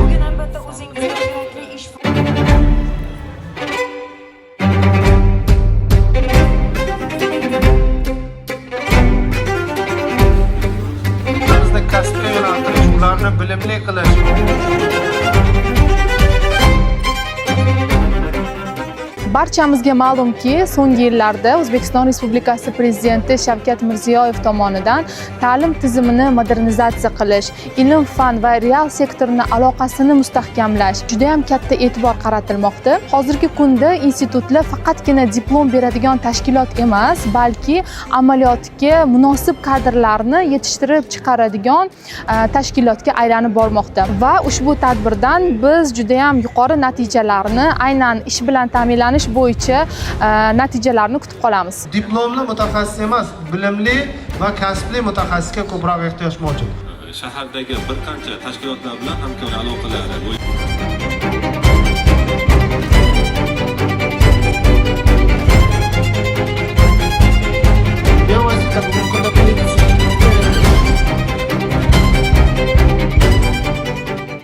Bugün albatta o'zingizga kerakli ish Bizda kasbga yo'naltirish, ularni bilimli qilish. Barchamizga ma'lumki, so'nggi yillarda O'zbekiston Respublikasi Prezidenti Shavkat Mirziyoyev tomonidan ta'lim tizimini modernizatsiya qilish, ilm-fan va real sektorni aloqasini mustahkamlash juda ham katta e'tibor qaratilmoqda. Hozirgi kunda institutlar faqatgina diplom beradigan tashkilot emas, balki amaliyotga munosib kadrlarni yetishtirib chiqaradigan tashkilotga aylanib bormoqda. Va ushbu tadbirdan biz juda ham yuqori natijalarni, aynan ish bilan ta'minlanish bo'yicha natijalarni kutib qolamiz. Diplomli mutaxassis emas, bilimli va kasbli mutaxassisga ko'proq ehtiyoj mavjud. Shahardagi bir qancha tashkilotlar bilan hamkorlik aloqalari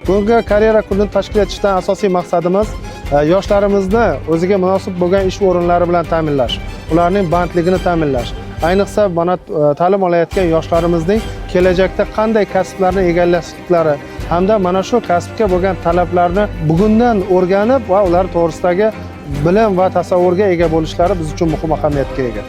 Bugungi karyera kunini tashkil etishdan asosiy maqsadimiz yoshlarimizni o'ziga munosib bo'lgan ish o'rinlari bilan ta'minlash, ularning bandligini ta'minlash. Ayniqsa mana ta'lim olayotgan yoshlarimizning kelajakda qanday kasblarni egallashliklari hamda mana shu kasbga bo'lgan talablarni bugundan o'rganib va ular to'g'risidagi bilim va tasavvurga ega bo'lishlari biz uchun muhim ahamiyatga ega.